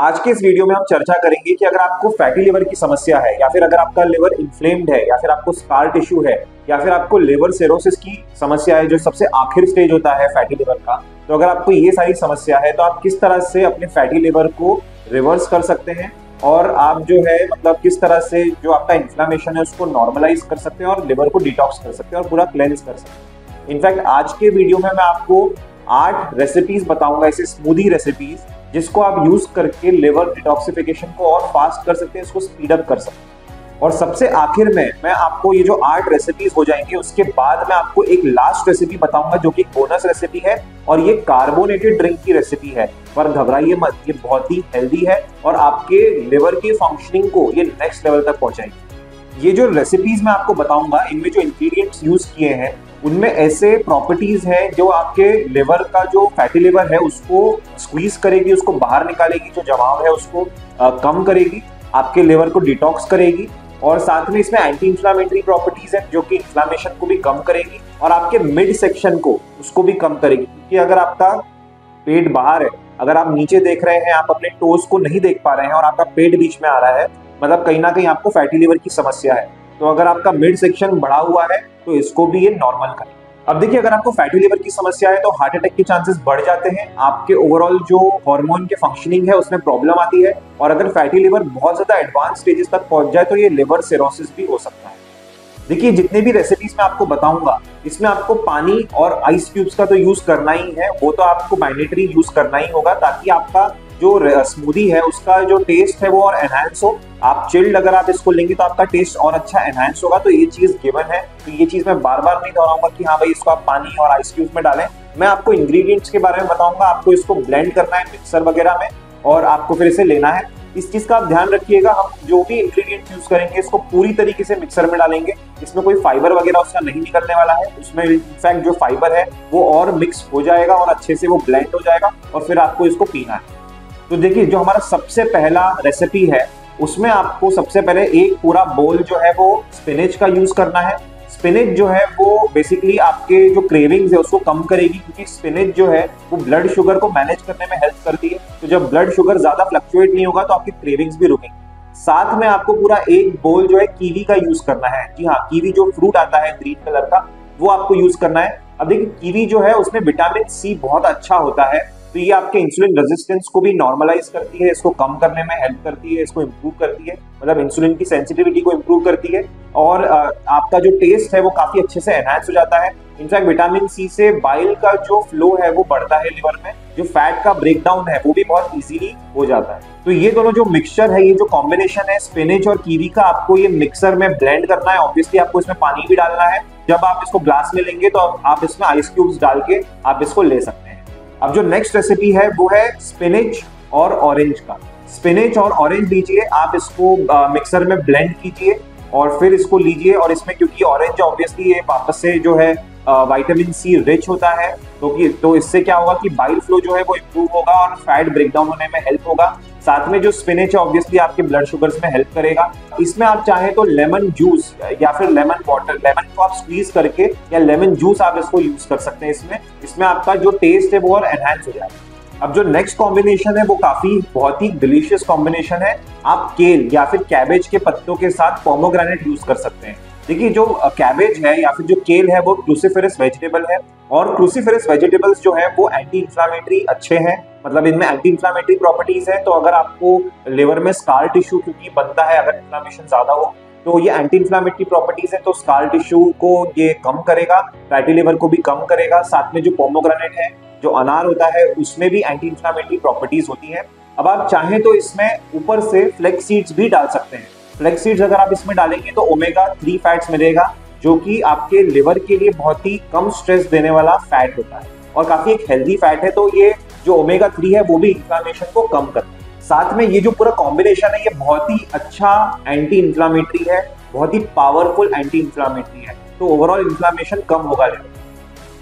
आज के इस वीडियो में हम चर्चा करेंगे कि अगर आपको फैटी लिवर की समस्या है या फिर अगर आपका लिवर इन्फ्लेम्ड है या फिर आपको स्कार टिश्यू है या फिर आपको लिवर सिरोसिस की समस्या है जो सबसे आखिर स्टेज होता है फैटी लिवर का, तो अगर आपको ये सारी समस्या है तो आप किस तरह से अपने फैटी लिवर को रिवर्स कर सकते हैं और आप जो है मतलब किस तरह से जो आपका इन्फ्लेमेशन है उसको नॉर्मलाइज कर सकते हैं और लिवर को डिटॉक्स कर सकते हैं और पूरा क्लेंस कर सकते हैं। इनफैक्ट आज के वीडियो में मैं आपको 8 रेसिपीज बताऊंगा, ऐसे स्मूदी रेसिपीज जिसको आप यूज करके लिवर डिटॉक्सिफिकेशन को और फास्ट कर सकते हैं, इसको स्पीड अप कर सकते हैं। और सबसे आखिर में मैं आपको ये जो 8 रेसिपीज हो जाएंगे उसके बाद मैं आपको एक लास्ट रेसिपी बताऊंगा जो कि बोनस रेसिपी है और ये कार्बोनेटेड ड्रिंक की रेसिपी है। पर घबराइए मत, ये बहुत ही हेल्दी है और आपके लिवर की फंक्शनिंग को ये नेक्स्ट लेवल तक पहुंचाएगी। ये जो रेसिपीज मैं आपको बताऊंगा इनमें जो इंग्रेडिएंट्स यूज किए हैं उनमें ऐसे प्रॉपर्टीज हैं जो आपके लिवर का जो फैटी लिवर है उसको स्क्वीज करेगी, उसको बाहर निकालेगी, जो जमाव है उसको कम करेगी, आपके लिवर को डिटॉक्स करेगी और साथ में इसमें एंटी इंफ्लेमेटरी प्रॉपर्टीज है जो कि इंफ्लेमेशन को भी कम करेगी और आपके मिड सेक्शन को उसको भी कम करेगी। क्योंकि अगर आपका पेट बाहर है, अगर आप नीचे देख रहे हैं, आप अपने टोज को नहीं देख पा रहे हैं और आपका पेट बीच में आ रहा है, मतलब कहीं ना कहीं आपको फैटी लिवर की समस्या है। तो अगर आपका मिड सेक्शन बढ़ा हुआ है तो इसको भी ये नॉर्मल करें। अब देखिए, अगर आपको फैटी लिवर की समस्या है तो हार्ट अटैक के चांसेस बढ़ जाते हैं, आपके ओवरऑल जो हार्मोन के फंक्शनिंग है उसमें प्रॉब्लम आती है और अगर फैटी लिवर बहुत ज्यादा एडवांस स्टेजेस तक पहुंच जाए तो ये लिवर सिरोसिस भी हो सकता है। देखिए, जितने भी रेसिपीज मैं आपको बताऊंगा इसमें आपको पानी और आइस क्यूब्स का तो यूज करना ही है, वो तो आपको मैंडेटरी यूज करना ही होगा ताकि आपका जो स्मूदी है उसका जो टेस्ट है वो और एनहांस हो। आप चिल्ड अगर आप इसको लेंगे तो आपका टेस्ट और अच्छा एनहांस होगा, तो ये चीज गिवन है। तो ये चीज मैं बार बार नहीं दोहराऊंगा कि हाँ भाई इसको आप पानी और आइस क्यूब में डालें। मैं आपको इंग्रेडिएंट्स के बारे में बताऊंगा, आपको इसको ब्लेंड करना है मिक्सर वगैरह में और आपको फिर इसे लेना है। इस चीज का आप ध्यान रखिएगा, हम जो भी इंग्रेडिएंट यूज करेंगे इसको पूरी तरीके से मिक्सर में डालेंगे। इसमें कोई फाइबर वगैरह उसका नहीं निकलने वाला है, उसमें इनफैक्ट जो फाइबर है वो और मिक्स हो जाएगा और अच्छे से वो ब्लेंड हो जाएगा और फिर आपको इसको पीना है। तो देखिए, जो हमारा सबसे पहला रेसिपी है उसमें आपको सबसे पहले एक पूरा बोल जो है वो स्पिनच का यूज करना है। स्पिनच जो है वो बेसिकली आपके जो क्रेविंग्स है उसको कम करेगी, क्योंकि स्पिनच जो है वो ब्लड शुगर को मैनेज करने में हेल्प करती है। तो जब ब्लड शुगर ज्यादा फ्लक्चुएट नहीं होगा तो आपकी क्रेविंग्स भी रुकेंगी। साथ में आपको पूरा एक बोल जो है कीवी का यूज करना है। जी हाँ, कीवी जो फ्रूट आता है ग्रीन कलर का वो आपको यूज करना है। अब देखिए, कीवी जो है उसमें विटामिन सी बहुत अच्छा होता है, तो ये आपके इंसुलिन रेजिस्टेंस को भी नॉर्मलाइज करती है, इसको कम करने में हेल्प करती है, इसको इम्प्रूव करती है, मतलब इंसुलिन की सेंसिटिविटी को इम्प्रूव करती है और आपका जो टेस्ट है वो काफी अच्छे से एनहांस हो जाता है। इनफैक्ट विटामिन सी से बाइल का जो फ्लो है वो बढ़ता है लिवर में, जो फैट का ब्रेकडाउन है वो भी बहुत इजीली हो जाता है। तो ये दोनों जो मिक्सचर है, ये जो कॉम्बिनेशन है स्पिनच और कीवी का, आपको ये मिक्सर में ब्लेंड करना है। ऑब्वियसली आपको इसमें पानी भी डालना है। जब आप इसको ग्लास में लेंगे तो आप इसमें आइस क्यूब्स डाल के आप इसको ले सकते हैं। अब जो नेक्स्ट रेसिपी है वो है स्पिनच और ऑरेंज का। स्पिनच और ऑरेंज लीजिए, आप इसको मिक्सर में ब्लेंड कीजिए और फिर इसको लीजिए और इसमें क्योंकि ऑरेंज ऑब्वियसली ये वापस से जो है विटामिन सी रिच होता है, तो इससे क्या होगा कि बाइल फ्लो जो है वो इम्प्रूव होगा और फैट ब्रेकडाउन होने में हेल्प होगा। साथ में जो स्पिनच है ऑब्वियसली आपके ब्लड शुगर्स में हेल्प करेगा। इसमें आप चाहें तो लेमन जूस या फिर लेमन वाटर, लेमन को आप स्क्वीज करके या लेमन जूस आप इसको यूज कर सकते हैं। इसमें आपका जो टेस्ट है वो और एनहांस हो जाएगा। अब जो नेक्स्ट कॉम्बिनेशन है वो बहुत ही डिलीशियस कॉम्बिनेशन है। आप केल या फिर कैबेज के पत्तों के साथ पोमोग्रेनेट यूज कर सकते हैं। देखिए, जो कैबेज है या फिर जो केल है वो क्रूसीफेरस वेजिटेबल है और क्रूसीफेरस वेजिटेबल्स जो है वो एंटी इंफ्लेमेटरी अच्छे हैं, मतलब इनमें एंटी इंफ्लेमेटरी प्रॉपर्टीज है। तो अगर आपको लिवर में स्कार टिश्यू क्योंकि बनता है अगर इंफ्लेमेशन ज्यादा हो तो ये एंटी इंफ्लेमेटरी प्रॉपर्टीज है, तो स्कार टिश्यू को ये कम करेगा, फैटी लिवर को भी कम करेगा। साथ में जो पोमोग्रेनेट है, जो अनार होता है, उसमें भी एंटी इंफ्लेमेटरी प्रॉपर्टीज होती है। अब आप चाहें तो इसमें ऊपर से फ्लेक्स सीड्स भी डाल सकते हैं। फ्लेक्स सीड्स अगर आप इसमें डालेंगे तो ओमेगा 3 फैट्स मिलेगा, जो कि आपके लिवर के लिए बहुत ही कम स्ट्रेस देने वाला फैट होता है और काफी एक हेल्दी फैट है। तो ये जो ओमेगा 3 है वो भी इन्फ्लेमेशन को कम करता है। साथ में ये जो पूरा कॉम्बिनेशन है ये बहुत ही अच्छा एंटी इन्फ्लेमेटरी है, बहुत ही पावरफुल एंटी इन्फ्लेमेटरी है, तो ओवरऑल इन्फ्लेमेशन कम होगा लिवर।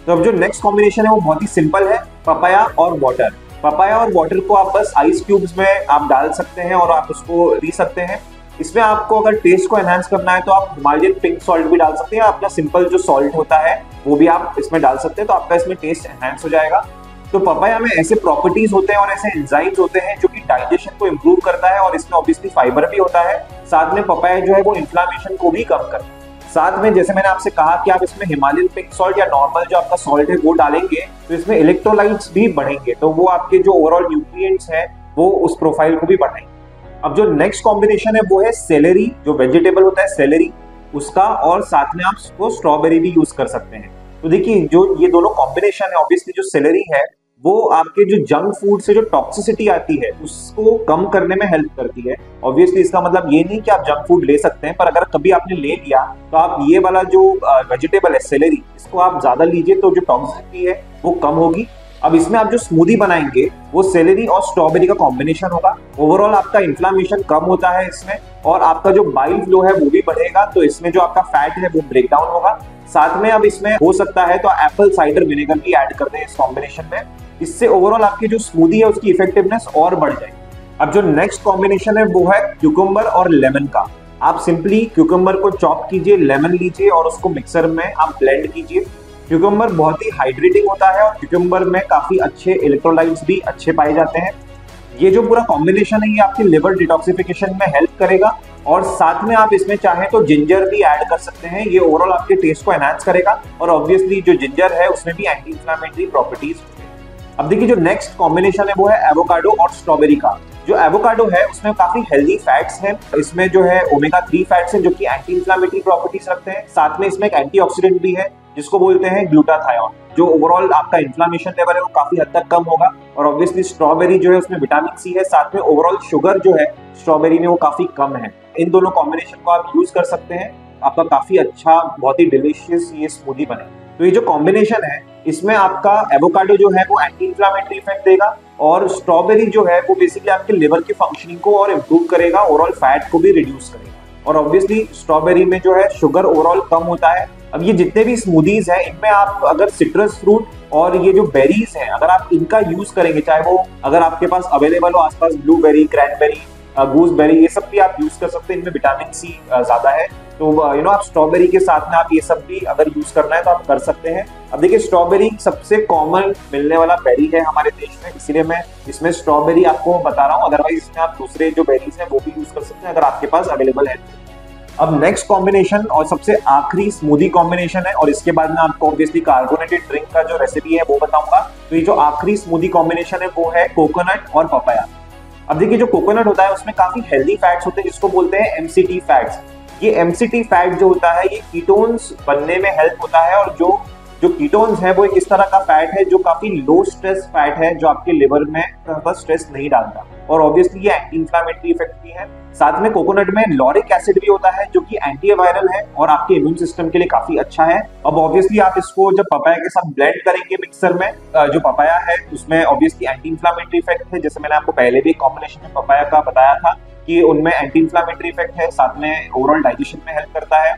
तो अब जो नेक्स्ट कॉम्बिनेशन है वो बहुत ही सिंपल है, पपाया और वाटर। पपाया और वाटर को आप बस आइस क्यूब्स में आप डाल सकते हैं और आप उसको पी सकते हैं। इसमें आपको अगर टेस्ट को एनहांस करना है तो आप हिमालयन पिंक सॉल्ट भी डाल सकते हैं, अपना सिंपल जो सॉल्ट होता है वो भी आप इसमें डाल सकते हैं, तो आपका इसमें टेस्ट एनहांस हो जाएगा। तो पपाया में ऐसे प्रॉपर्टीज होते हैं और ऐसे एंजाइम्स होते हैं जो कि डाइजेशन को इम्प्रूव करता है, और इसमें ऑब्वियसली फाइबर भी होता है। साथ में पपाया जो है वो इन्फ्लामेशन को भी कम करता है। साथ में जैसे मैंने आपसे कहा कि आप इसमें हिमालयन पिंक सॉल्ट या नॉर्मल जो आपका सॉल्ट है वो डालेंगे तो इसमें इलेक्ट्रोलाइट्स भी बढ़ेंगे, तो वो आपके जो ओवरऑल न्यूट्रिएंट्स हैं वो उस प्रोफाइल को भी बढ़ाएंगे। अब जो नेक्स्ट कॉम्बिनेशन है वो है सेलेरी, जो वेजिटेबल होता है सेलेरी उसका, और साथ में आप उसको स्ट्रॉबेरी भी यूज कर सकते हैं। तो देखिए जो ये दोनों कॉम्बिनेशन है, ऑब्वियसली जो सेलेरी है वो आपके जो जंक फूड से जो टॉक्सिसिटी आती है उसको कम करने में हेल्प करती है। ऑब्वियसली इसका मतलब ये नहीं कि आप जंक फूड ले सकते हैं, पर अगर कभी आपने ले लिया तो आप ये वाला जो वेजिटेबल है सेलेरी इसको आप ज्यादा लीजिए तो जो टॉक्सिसिटी है वो कम होगी। अब इसमें आप जो स्मूदी बनाएंगे वो सेलेरी और स्ट्रॉबेरी का कॉम्बिनेशन होगा। ओवरऑल आपका इन्फ्लामेशन कम होता है इसमें, और आपका जो बाइल फ्लो है वो भी बढ़ेगा, तो इसमें जो आपका फैट है वो ब्रेक डाउन होगा। साथ में अब इसमें हो सकता है तो एप्पल साइडर विनेगर भी ऐड कर दें इस कॉम्बिनेशन में, इससे ओवरऑल आपकी जो स्मूदी है उसकी इफेक्टिवनेस और बढ़ जाएगी। अब जो नेक्स्ट कॉम्बिनेशन है वो है क्यूकम्बर और लेमन का। आप सिंपली क्यूकम्बर को चॉप कीजिए, लेमन लीजिए और उसको मिक्सर में आप ब्लेंड कीजिए। क्यूकम्बर बहुत ही हाइड्रेटिंग होता है और क्यूकम्बर में काफी अच्छे इलेक्ट्रोलाइट्स भी अच्छे पाए जाते हैं। ये जो पूरा कॉम्बिनेशन है ये आपकी लिवर डिटॉक्सिफिकेशन में हेल्प करेगा, और साथ में आप इसमें चाहें तो जिंजर भी ऐड कर सकते हैं, ये ओवरऑल आपके टेस्ट को एनहांस करेगा। और ऑब्वियसली जो जिंजर है उसमें भी एंटी इंफ्लेमेटरी प्रॉपर्टीज होती है। अब देखिए जो नेक्स्ट कॉम्बिनेशन है वो है एवोकाडो और स्ट्रॉबेरी का। जो एवोकाडो है उसमें काफी हेल्दी फैट्स हैं, इसमें जो है ओमेगा 3 फैट्स हैं जो कि एंटी इंफ्लेमेटरी प्रॉपर्टीज रखते हैं। साथ में इसमें एक एंटीऑक्सीडेंट भी है जिसको बोलते हैं ग्लूटाथायोन, जो ओवरऑल आपका इन्फ्लेमेशन लेवल है वो काफी हद तक कम होगा। और ऑब्वियसली स्ट्रॉबेरी जो है उसमें विटामिन सी है, साथ में ओवरऑल शुगर जो है स्ट्रॉबेरी में वो काफी कम है। इन दोनों कॉम्बिनेशन को आप यूज कर सकते हैं, आपका काफी अच्छा बहुत ही डिलीशियस ये स्मूदी बने। तो ये जो कॉम्बिनेशन है इसमें आपका एवोकाडो जो है वो एंटी इंफ्लेमेटरी इफेक्ट देगा, और स्ट्रॉबेरी जो है वो बेसिकली आपके लिवर की फंक्शनिंग को और इम्प्रूव करेगा, ओवरऑल फैट को भी रिड्यूस करेगा। और ऑब्वियसली स्ट्रॉबेरी में जो है शुगर ओवरऑल कम होता है। अब ये जितने भी स्मूदीज हैं इनमें आप अगर सिट्रस फ्रूट और ये जो बेरीज हैं अगर आप इनका यूज करेंगे, चाहे वो अगर आपके पास अवेलेबल हो आसपास ब्लूबेरी, क्रैनबेरी, गूसबेरी, ये सब भी आप यूज कर सकते हैं, इनमें विटामिन सी ज्यादा है। तो आप स्ट्रॉबेरी के साथ में आप ये सब भी अगर यूज करना है तो आप कर सकते हैं। अब देखिए स्ट्रॉबेरी सबसे कॉमन मिलने वाला बेरी है हमारे देश में, इसीलिए मैं इसमें स्ट्रॉबेरी आपको बता रहा हूँ। अदरवाइज इसमें आप दूसरे जो बेरीज हैं वो भी यूज कर सकते हैं अगर आपके पास अवेलेबल है। अब नेक्स्ट कॉम्बिनेशन और सबसे आखिरी स्मूदी कॉम्बिनेशन है, और इसके बाद में आपको ऑब्वियसली कार्बोनेटेड ड्रिंक का जो रेसिपी है वो बताऊंगा। तो ये जो आखिरी स्मूदी कॉम्बिनेशन है वो है कोकोनट और पपाया। अब देखिए जो कोकोनट होता है उसमें काफी हेल्दी फैट्स होते हैं जिसको बोलते हैं एमसीटी फैट्स। ये एमसीटी फैट जो होता है ये कीटोन्स बनने में हेल्प होता है, और जो कीटोन्स है वो एक इस तरह का फैट है जो काफी लो स्ट्रेस फैट है जो आपके लिवर में स्ट्रेस नहीं डालता, और ऑब्वियसली ये एंटी इंफ्लेमेटरी इफेक्ट भी है। साथ में कोकोनट में लॉरिक एसिड भी होता है जो कि एंटीवायरल है और आपके इम्यून सिस्टम के लिए काफी अच्छा है। अब ऑब्वियसली आप इसको जब पपाया के साथ ब्लेंड करेंगे मिक्सर में, जो पपाया है उसमें ऑब्वियसली एंटी इंफ्लेमेटरी इफेक्ट है, जैसे मैंने आपको पहले भी एक कॉम्बिनेशन में पपाया का बताया था कि उनमें एंटी इंफ्लेमेटरी इफेक्ट है, साथ में ओवरऑल डाइजेशन में हेल्प करता है,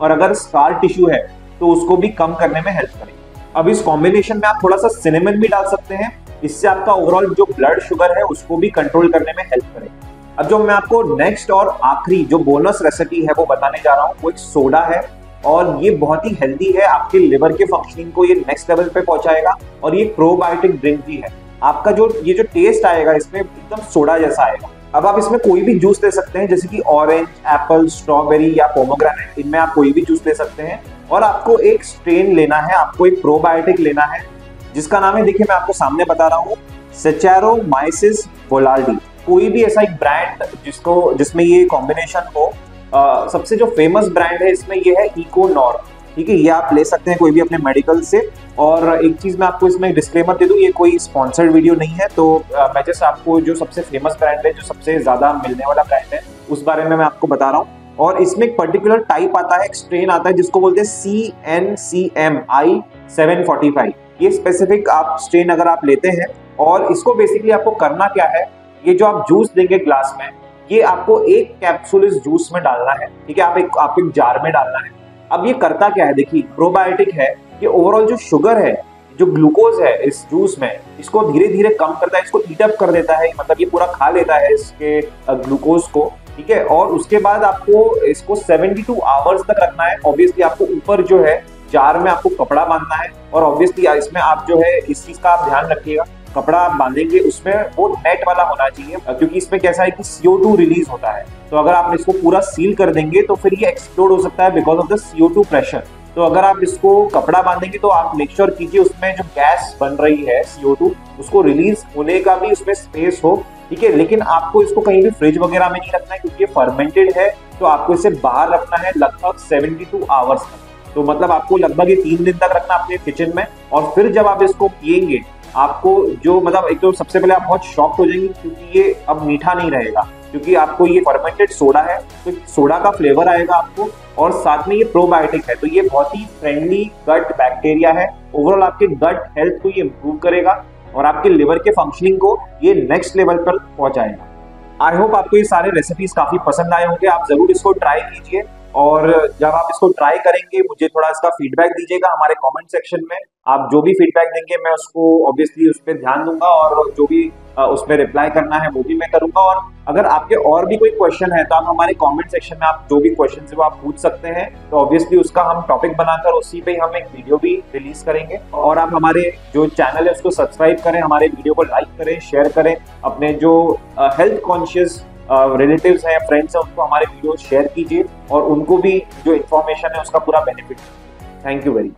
और अगर स्कार टिश्यू है तो उसको भी कम करने में हेल्प करेगा। अब इस कॉम्बिनेशन में आप थोड़ा सा सिनेमन भी डाल सकते हैं, इससे आपका ओवरऑल जो ब्लड शुगर है उसको भी कंट्रोल करने में हेल्प करेगा। अब जो मैं आपको नेक्स्ट और आखिरी जो बोनस रेसिपी है वो बताने जा रहा हूँ वो एक सोडा है, और ये बहुत ही हेल्दी है, आपके लिवर के फंक्शनिंग को ये नेक्स्ट लेवल पे पहुंचाएगा, और ये प्रोबायोटिक ड्रिंक भी है। आपका जो ये जो टेस्ट आएगा इसमें एकदम सोडा जैसा आएगा। अब आप इसमें कोई भी जूस ले सकते हैं, जैसे कि ऑरेंज, एप्पल, स्ट्रॉबेरी या पोमोग्रेनेट, इनमें आप कोई भी जूस ले सकते हैं। और आपको एक स्ट्रेन लेना है, आपको एक प्रोबायोटिक लेना है जिसका नाम है, देखिए मैं आपको सामने बता रहा हूँ, सैचारोमाइसिस वोलार्डी। कोई भी ऐसा एक ब्रांड जिसमें ये कॉम्बिनेशन हो, सबसे जो फेमस ब्रांड है इसमें ये है इकोनॉर, ठीक है, ये आप ले सकते हैं कोई भी अपने मेडिकल से। और एक चीज मैं आपको इसमें डिस्क्लेमर दे दूं, ये कोई स्पॉन्सर्ड वीडियो नहीं है, तो मैं जस्ट आपको जो सबसे फेमस ब्रांड है, जो सबसे ज्यादा मिलने वाला ब्रांड है, उस बारे में मैं आपको बता रहा हूँ। और इसमें एक पर्टिकुलर टाइप आता है, एक स्ट्रेन आता है जिसको बोलते हैं CNCMI 745। ये स्पेसिफिक आप स्ट्रेन अगर आप लेते हैं, और इसको बेसिकली आपको करना क्या है, ये जो आप जूस देंगे ग्लास में, ये आपको एक कैप्सूल इस जूस में डालना है, ठीक है, आप एक जार में डालना है। अब ये करता क्या है, देखिए प्रोबायोटिक है, ये ओवरऑल जो शुगर है, जो ग्लूकोज है इस जूस में, इसको धीरे धीरे कम करता है, इसको ईट अप कर देता है, मतलब ये पूरा खा लेता है इसके ग्लूकोज को, ठीक है। और उसके बाद आपको इसको 72 आवर्स तक रखना है। ऑब्वियसली आपको ऊपर जो है जार में आपको कपड़ा बांधना है और ऑब्वियसली इसमें आप जो है इस चीज का आप ध्यान रखिएगा, कपड़ा आप बांधेंगे उसमें वो नेट वाला होना चाहिए, क्योंकि इसमें कैसा है कि CO2 रिलीज होता है। तो अगर आप इसको पूरा सील कर देंगे तो फिर ये एक्सप्लोड हो सकता है because of the CO2 pressure. तो अगर आप इसको कपड़ा बांधेंगे तो आप मेक श्योर कीजिए उसमें जो गैस बन रही है CO2 उसको रिलीज होने का भी उसमें स्पेस हो, ठीक है। लेकिन आपको इसको कहीं भी फ्रिज वगैरह में नहीं रखना है क्योंकि ये फर्मेंटेड है, तो आपको इसे बाहर रखना है लगभग 72 आवर्स तक। तो मतलब आपको लगभग ये 3 दिन तक रखना अपने किचन में, और फिर जब आप इसको पियेंगे आपको जो मतलब एक तो सबसे पहले आप बहुत शॉक्ड हो जाएंगे क्योंकि ये अब मीठा नहीं रहेगा, क्योंकि आपको ये फर्मेंटेड सोडा है तो सोडा का फ्लेवर आएगा आपको, और साथ में ये प्रोबायोटिक है तो ये बहुत ही फ्रेंडली गट बैक्टीरिया है। ओवरऑल आपके गट हेल्थ को ये इंप्रूव करेगा और आपके लिवर के फंक्शनिंग को ये नेक्स्ट लेवल पर पहुंचाएगा। आई होप आपको ये सारे रेसिपीज काफी पसंद आए होंगे, आप जरूर इसको ट्राई कीजिए, और जब आप इसको ट्राई करेंगे मुझे थोड़ा इसका फीडबैक दीजिएगा हमारे कमेंट सेक्शन में। आप जो भी फीडबैक देंगे मैं उसको ऑब्वियसली उस पर ध्यान दूंगा, और जो भी उसमें रिप्लाई करना है वो भी मैं करूंगा। और अगर आपके और भी कोई क्वेश्चन है तो आप हमारे कमेंट सेक्शन में आप जो भी क्वेश्चन है वो आप पूछ सकते हैं, तो ऑब्वियसली उसका हम टॉपिक बनाकर उसी पे हम एक वीडियो भी रिलीज करेंगे। और आप हमारे जो चैनल है उसको सब्सक्राइब करें, हमारे वीडियो को लाइक करें, शेयर करें, अपने जो हेल्थ कॉन्शियस रिलेटिव्स हैं, फ्रेंड्स हैं, उनको हमारे वीडियो शेयर कीजिए और उनको भी जो इन्फॉर्मेशन है उसका पूरा benefit. Thank you very much.